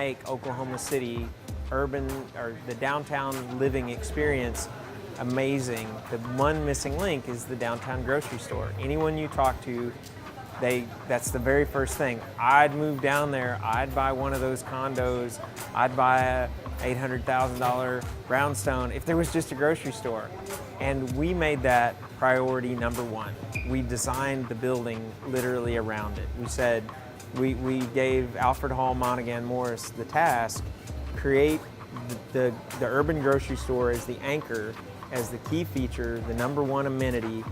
make Oklahoma City urban, or the downtown living experience amazing, the one missing link is the downtown grocery store. Anyone you talk to, that's the very first thing. I'd move down there, I'd buy one of those condos, I'd buy a $800,000 brownstone if there was just a grocery store. And we made that priority number one. We designed the building literally around it. We said, we gave Alfred Hall Monaghan Morris the task, create the urban grocery store as the anchor, as the key feature, the number one amenity,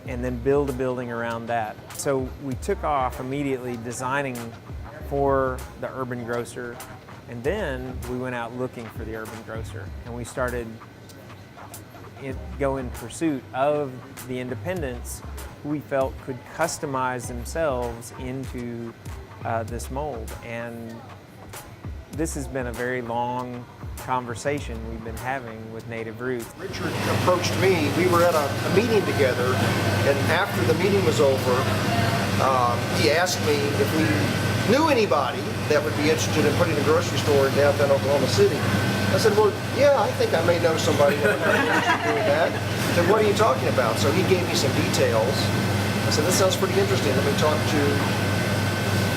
and then build a building around that. So we took off immediately designing for the urban grocer, and then we went out looking for the urban grocer, and we started go in pursuit of the independents who we felt could customize themselves into this mold. And this has been a very long conversation we've been having with Native Roots. Richard approached me. We were at a meeting together, and after the meeting was over, he asked me if we knew anybody that would be interested in putting a grocery store in downtown Oklahoma City. I said, well, yeah, I think I may know somebody that would be interested in doing that. He said, what are you talking about? So he gave me some details. I said, this sounds pretty interesting. Let me talk to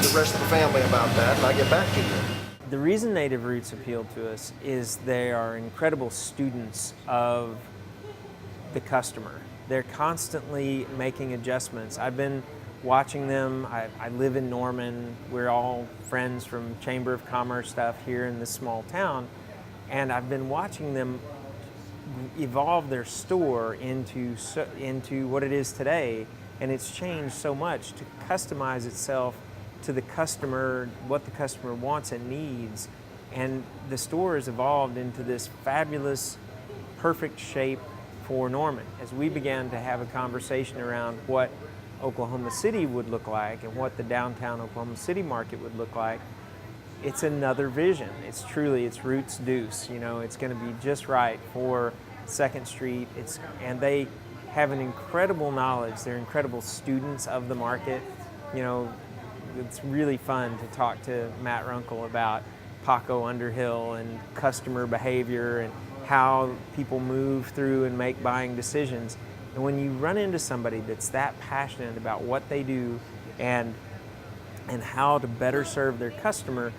the rest of the family about that, and I'll get back to you. The reason Native Roots appealed to us is they are incredible students of the customer. They're constantly making adjustments. I've been watching them. I live in Norman. We're all friends from Chamber of Commerce stuff here in this small town. And I've been watching them evolve their store into what it is today. And it's changed so much to customize itself to the customer, what the customer wants and needs. And the store has evolved into this fabulous, perfect shape for Norman. As we began to have a conversation around what Oklahoma City would look like and what the downtown Oklahoma City market would look like, it's another vision. It's Roots Deuce. You know, it's going to be just right for 2nd Street. And they have an incredible knowledge. They're incredible students of the market. You know, it's really fun to talk to Matt RUNKLE about Paco Underhill and customer behavior and how people move through and make buying decisions. And when you run into somebody that's that passionate about what they do and how to better serve their customer,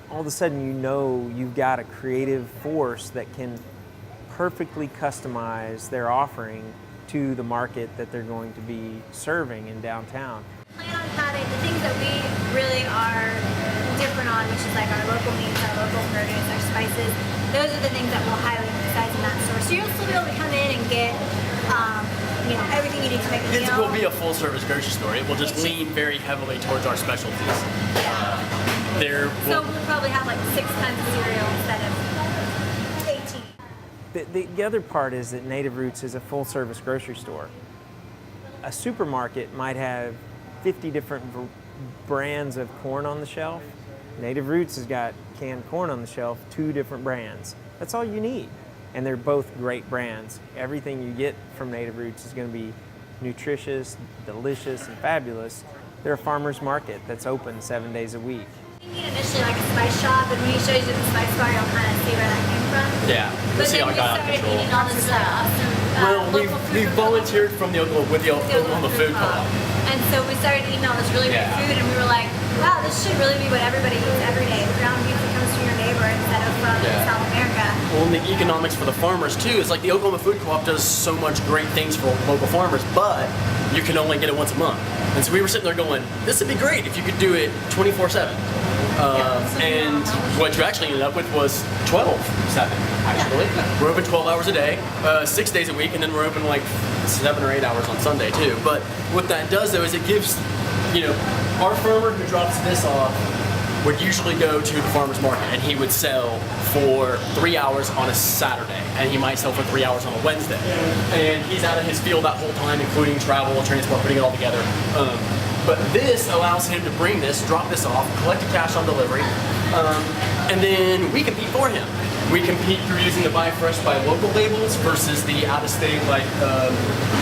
all of a sudden you know you've got a creative force that can perfectly customize their offering to the market that they're going to be serving in downtown. Plan on having the things that we really are different on, which is like our local meats, our local produce, our spices. Those are the things that we'll highly emphasize in that store. So you'll still be able to come in and get you know, everything you need to make a meal. It will be a full-service grocery store. It will just lean very heavily towards our specialties. Yeah. So we'll probably have like 6 kinds of cereal instead of 18. The other part is that Native Roots is a full-service grocery store. A supermarket might have 50 different brands of corn on the shelf. Native Roots has got canned corn on the shelf, 2 different brands. That's all you need. And they're both great brands. Everything you get from Native Roots is going to be nutritious, delicious, and fabulous. They're a farmer's market that's open 7 days a week. We need initially like a spice shop, and when he shows you the spice bar, you'll kind of see where that came from. Yeah, But see then how it we got out of started control. eating all this stuff. Well, we volunteered with the Oklahoma Food Co-op. And so we started eating all this really great food, and we were like, wow, this should really be what everybody eats every day. The ground beef that comes from your neighbor instead of from South America. Well, and the economics for the farmers too is like the Oklahoma Food Co-op does so much great things for local farmers, but you can only get it once a month. And so we were sitting there going, this would be great if you could do it 24/7. And what you actually ended up with was 12/7, actually. We're open 12 hours a day, 6 days a week, and then we're open like 7 or 8 hours on Sunday too. But what that does though is it gives, you know, our farmer who drops this off would usually go to the farmer's market and he would sell for 3 hours on a Saturday, and he might sell for 3 hours on a Wednesday. And he's out of his field that whole time, including travel, transport, putting it all together. But this allows him to bring this, drop this off, collect the cash on delivery, and then we compete for him. We compete through using the Buy Fresh, Buy Local labels versus the out-of-state, like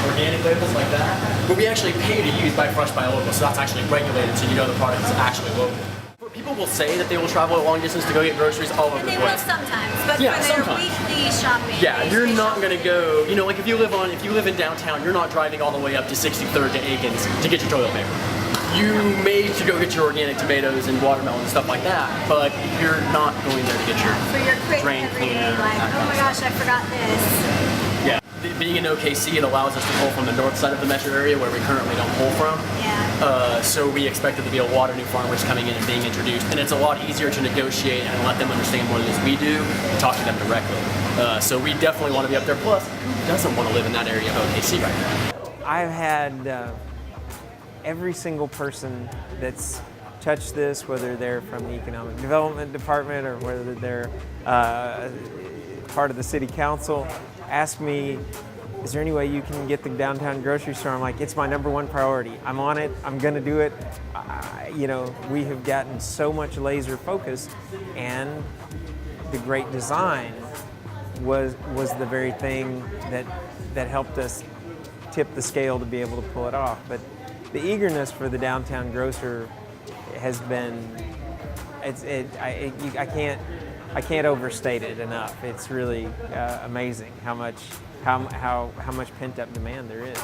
organic labels like that. But we actually pay to use Buy Fresh, Buy Local, so that's actually regulated, so you know the product is actually local. For people people will say that they will travel a long distance to go get groceries all over And the they will place. sometimes, but Yeah, for their sometimes. weekly shopping. Yeah, they you're usually not shop gonna go, you know, like if you live in downtown, you're not driving all the way up to 63rd to Aikens to get your toilet paper. You may to go get your organic tomatoes and watermelon and stuff like that, but you're not going there to get your for your quick drain everyday, cleaner, like, that oh kind my of gosh, I forgot this. Yeah, being in OKC, it allows us to pull from the north side of the metro area where we currently don't pull from. Yeah. So we expect there to be a lot of new farmers coming in and being introduced, and it's a lot easier to negotiate and let them understand what it is we do and talk to them directly. So we definitely want to be up there. Plus, who doesn't want to live in that area of OKC right now? I've had every single person that's touched this, whether they're from the Economic Development Department or whether they're part of the City Council, ask me, is there any way you can get the downtown grocery store? I'm like, it's my #1 priority. I'm on it. I'm going to do it. You know, we have gotten so much laser focus, and the great design was the very thing that helped us tip the scale to be able to pull it off. But the eagerness for the downtown grocer has been, I can't overstate it enough. It's really amazing how much pent up demand there is.